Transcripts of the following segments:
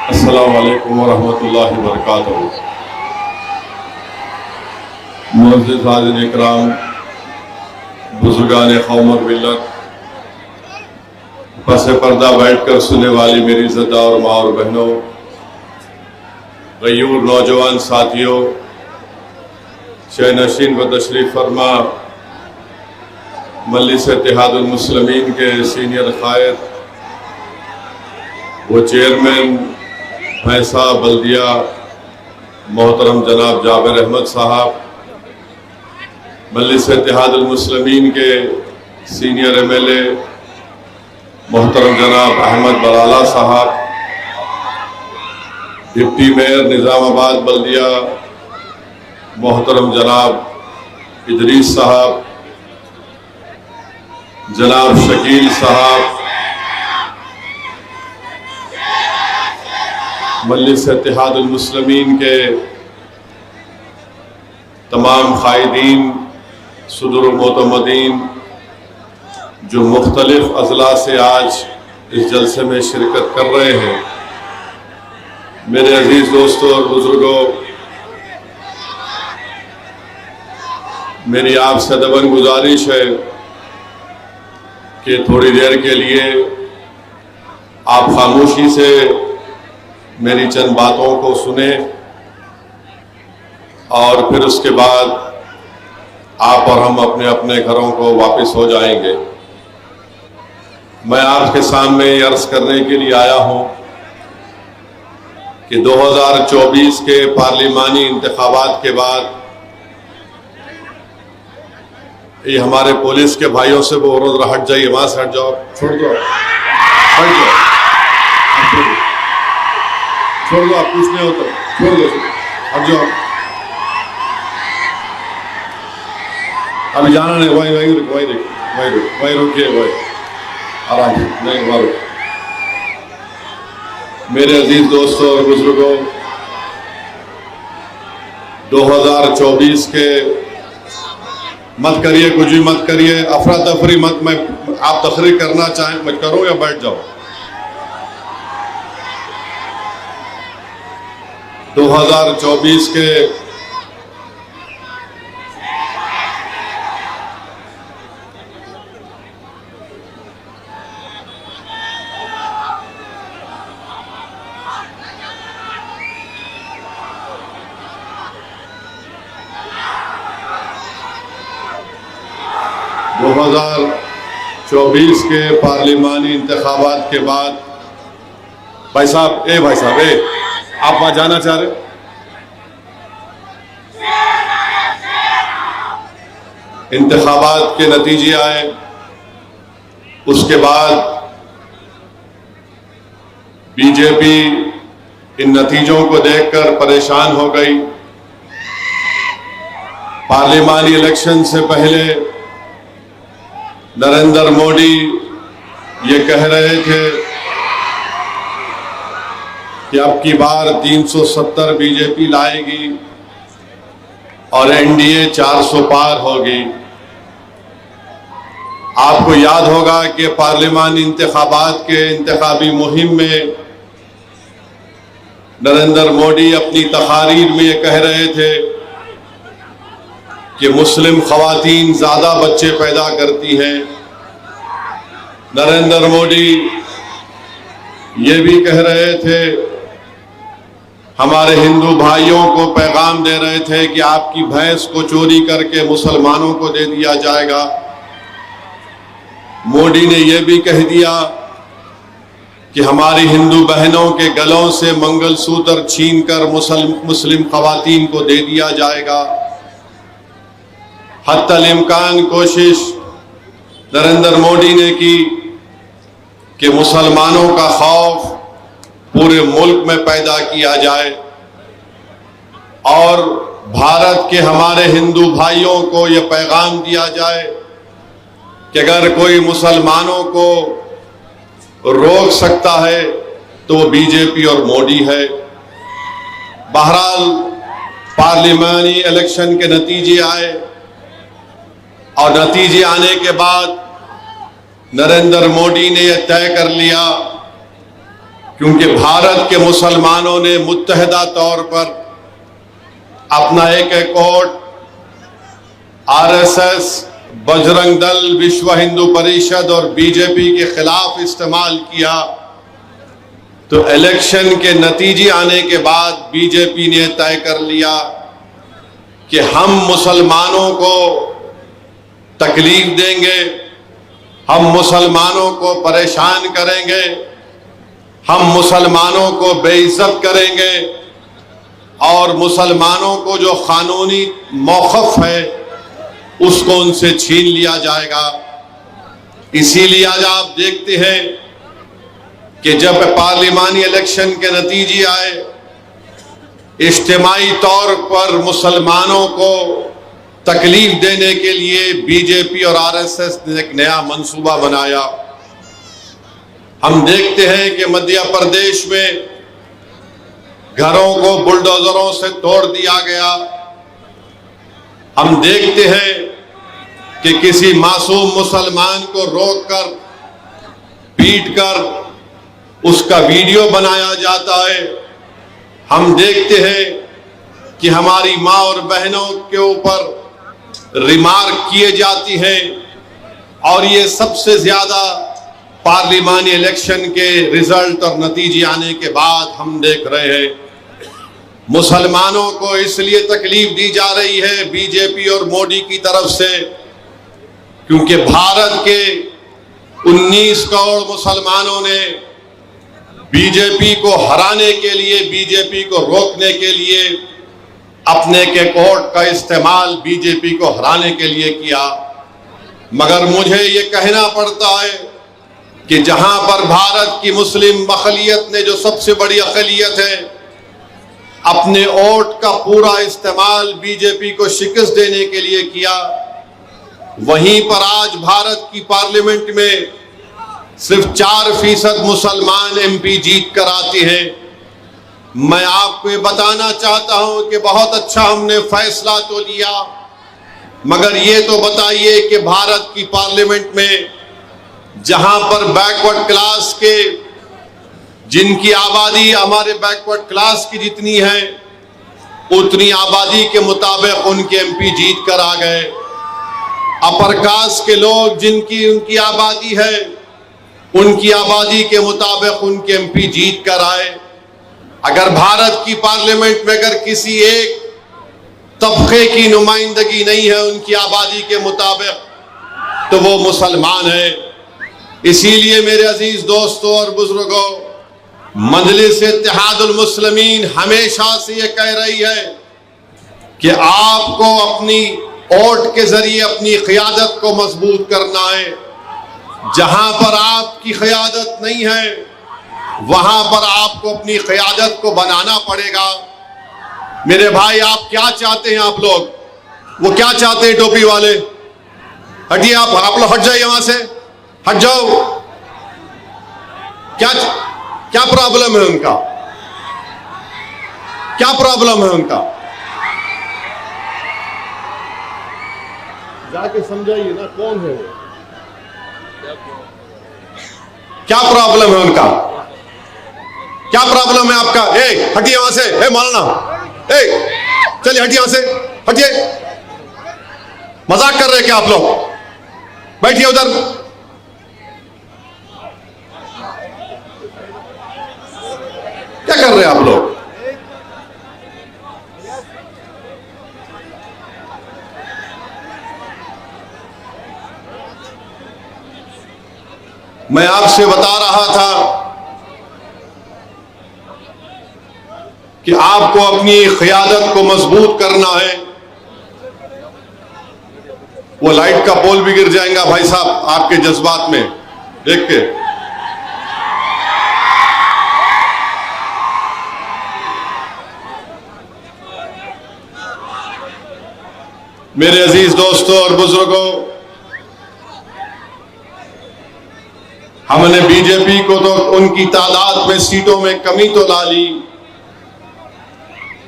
अस्सलामु अलैकुम वरहमतुल्लाहि वबरकातुहू। मुअज़्ज़िज़ हाज़िरीन इकराम, बुज़ुर्गान क़ौम और मिल्लत, पस पर्दा बैठकर सुनने वाली मेरी इज़्ज़तदार माँ और बहनों, गयूर नौजवान साथियों, शहनशीन व तशरीफ़ फरमा मजलिस इत्तेहादुल मुस्लिमीन के सीनियर क़ायद वो चेयरमैन भैंसा बल्दिया मोहतरम जनाब जाबिर अहमद साहब, मजलिस इत्तेहादुल मुस्लिमीन के सीनियर MLA मोहतरम जनाब अहमद बराला साहब, डिप्टी मेयर निज़ामाबाद बल्दिया मोहतरम जनाब इदरीस साहब, जनाब शकील साहब, मजलिस इत्तेहादुल मुस्लिमीन के तमाम क़ायदीन, सदर मोतमदीन जो मुख्तलिफ अज़ला से आज इस जलसे में शिरकत कर रहे हैं, मेरे अजीज़ दोस्तों और बुज़ुर्गों, मेरी आपसे अदबन गुजारिश है कि थोड़ी देर के लिए आप खामोशी से मेरी चंद बातों को सुने और फिर उसके बाद आप और हम अपने अपने घरों को वापस हो जाएंगे। मैं आपके सामने अर्ज़ करने के लिए आया हूं कि 2024 के पार्लिमानी इंतखाबात के बाद ये हमारे पुलिस के भाइयों से वो रोज हट जाइए, वहां से हट जाओ, छोड़ दो, हट जाओ, छोड़ दो, आप कुछ नहीं होता, छोड़ दो, हट जाओ, अभी जाना नहीं, वही रुकिए, वही आराम से, नहीं वहाँ रुकिए। मेरे अजीज दोस्तों और बुजुर्गों, 2024 के मत करिए, कुछ भी मत करिए, अफरा तफरी मत, मैं आप तकरीर करना चाहें मैं करूं या बैठ जाओ। 2024 के पार्लिमानी इंतखाबात के बाद भाई साहब, आप वहां जाना चाह रहे? इंतखाबात के नतीजे आए, उसके बाद बीजेपी इन नतीजों को देखकर परेशान हो गई। पार्लिमानी इलेक्शन से पहले नरेंद्र मोदी ये कह रहे थे कि अब की बार 370 बीजेपी लाएगी और NDA 400 पार होगी। आपको याद होगा कि पार्लिमानी इंतखाबात के इंतखाबी मुहिम में नरेंद्र मोदी अपनी तकारीर में ये कह रहे थे कि मुस्लिम ख़वातीन ज़्यादा बच्चे पैदा करती हैं। नरेंद्र मोदी ये भी कह रहे थे, हमारे हिंदू भाइयों को पैगाम दे रहे थे कि आपकी भैंस को चोरी करके मुसलमानों को दे दिया जाएगा। मोदी ने यह भी कह दिया कि हमारी हिंदू बहनों के गलों से मंगलसूत्र छीनकर मुस्लिम ख़वातीन को दे दिया जाएगा। हत्तल इम्कान कोशिश नरेंद्र मोदी ने की कि मुसलमानों का खौफ पूरे मुल्क में पैदा किया जाए और भारत के हमारे हिंदू भाइयों को यह पैगाम दिया जाए कि अगर कोई मुसलमानों को रोक सकता है तो वो बीजेपी और मोदी है। बहरहाल पार्लिमानी इलेक्शन के नतीजे आए और नतीजे आने के बाद नरेंद्र मोदी ने यह तय कर लिया क्योंकि भारत के मुसलमानों ने मुत्तहिदा तौर पर अपना एक वोट आरएसएस, बजरंग दल, विश्व हिंदू परिषद और बीजेपी के खिलाफ इस्तेमाल किया। तो इलेक्शन के नतीजे आने के बाद बीजेपी ने तय कर लिया कि हम मुसलमानों को तकलीफ देंगे, हम मुसलमानों को परेशान करेंगे, हम मुसलमानों को बेइज्जत करेंगे और मुसलमानों को जो कानूनी मौक़िफ़ है उसको उनसे छीन लिया जाएगा। इसीलिए आज आप देखते हैं कि जब पार्लिमानी इलेक्शन के नतीजे आए, इज्तिमाई तौर पर मुसलमानों को तकलीफ देने के लिए बीजेपी और आरएसएस ने एक नया मंसूबा बनाया। हम देखते हैं कि मध्य प्रदेश में घरों को बुलडोजरों से तोड़ दिया गया। हम देखते हैं कि किसी मासूम मुसलमान को रोककर, पीटकर उसका वीडियो बनाया जाता है। हम देखते हैं कि हमारी माँ और बहनों के ऊपर रिमार्क किए जाती हैं और ये सबसे ज्यादा पार्लिमानी इलेक्शन के रिजल्ट और नतीजे आने के बाद हम देख रहे हैं। मुसलमानों को इसलिए तकलीफ दी जा रही है बीजेपी और मोदी की तरफ से क्योंकि भारत के 19 करोड़ मुसलमानों ने बीजेपी को हराने के लिए, बीजेपी को रोकने के लिए अपने के वोट का इस्तेमाल बीजेपी को हराने के लिए किया। मगर मुझे ये कहना पड़ता है कि जहां पर भारत की मुस्लिम अक़लियत ने, जो सबसे बड़ी अक़लियत है, अपने वोट का पूरा इस्तेमाल बीजेपी को शिकस्त देने के लिए किया, वहीं पर आज भारत की पार्लियामेंट में सिर्फ 4% मुसलमान एमपी जीत कर आते हैं। मैं आपको ये बताना चाहता हूं कि बहुत अच्छा हमने फैसला तो लिया, मगर ये तो बताइए कि भारत की पार्लियामेंट में जहां पर बैकवर्ड क्लास के, जिनकी आबादी हमारे बैकवर्ड क्लास की जितनी है उतनी आबादी के मुताबिक उनके एमपी जीत कर आ गए। अपर कास्ट के लोग जिनकी उनकी आबादी है, उनकी आबादी के मुताबिक उनके एमपी जीत कर आए। अगर भारत की पार्लियामेंट में अगर किसी एक तबके की नुमाइंदगी नहीं है उनकी आबादी के मुताबिक, तो वो मुसलमान है। इसीलिए मेरे अजीज दोस्तों और बुजुर्गों, मजलिस इत्तेहादुल मुस्लिमीन हमेशा से ये कह रही है कि आपको अपनी वोट के जरिए अपनी क़ियादत को मजबूत करना है। जहां पर आपकी क़ियादत नहीं है वहां पर आपको अपनी क़ियादत को बनाना पड़ेगा। मेरे भाई, आप क्या चाहते हैं? आप लोग वो क्या चाहते हैं? टोपी वाले हटिए, आप लोग हट जाइए वहां से, हट जाओ। क्या प्रॉब्लम है उनका? क्या प्रॉब्लम है उनका? जाके समझाइए ना, कौन है वो? क्या प्रॉब्लम है उनका? क्या प्रॉब्लम है आपका? हटिए वहां से। मौलाना, चलिए हटिए वहां से, हटिए। मजाक कर रहे हैं क्या आप लोग? बैठिए उधर। क्या कर रहे हैं आप लोग? मैं आपसे बता रहा था कि आपको अपनी क़ियादत को मजबूत करना है। वो लाइट का पोल भी गिर जाएगा भाई साहब आपके जज्बात में देख के। मेरे अजीज दोस्तों और बुजुर्गों, हमने बीजेपी को तो उनकी तादाद में सीटों में कमी तो ला ली,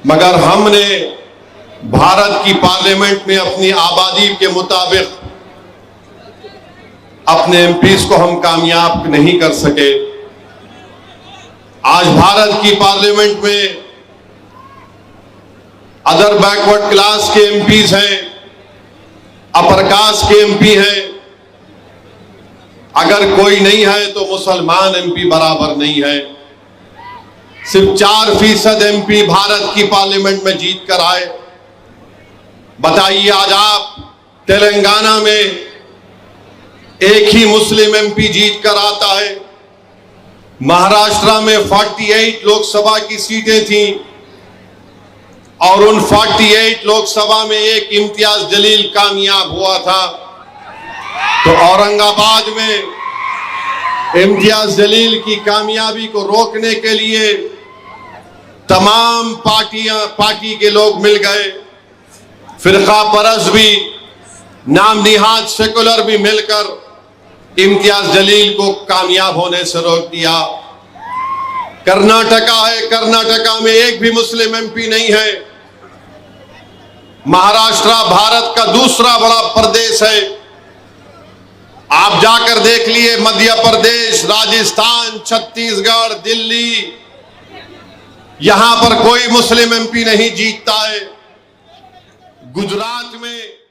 मगर हमने भारत की पार्लियामेंट में अपनी आबादी के मुताबिक अपने एमपीज को हम कामयाब नहीं कर सके। आज भारत की पार्लियामेंट में अदर बैकवर्ड क्लास के एमपीज हैं, अपर कास्ट के एमपी हैं। अगर कोई नहीं है तो मुसलमान एमपी बराबर नहीं है। सिर्फ 4% एमपी भारत की पार्लियामेंट में जीत कर आए। बताइए, आज आप तेलंगाना में एक ही मुस्लिम एमपी जीत कर आता है। महाराष्ट्र में 48 लोकसभा की सीटें थीं और उन 48 लोकसभा में एक इम्तियाज जलील कामयाब हुआ था। तो औरंगाबाद में इम्तियाज जलील की कामयाबी को रोकने के लिए तमाम पार्टी के लोग मिल गए। फिरका परस भी, नाम निहाद सेकुलर भी मिलकर इम्तियाज जलील को कामयाब होने से रोक दिया। कर्नाटका है, कर्नाटका में एक भी मुस्लिम एमपी नहीं है। महाराष्ट्र भारत का दूसरा बड़ा प्रदेश है। आप जाकर देख लिए, मध्य प्रदेश, राजस्थान, छत्तीसगढ़, दिल्ली, यहां पर कोई मुस्लिम एमपी नहीं जीतता है। गुजरात में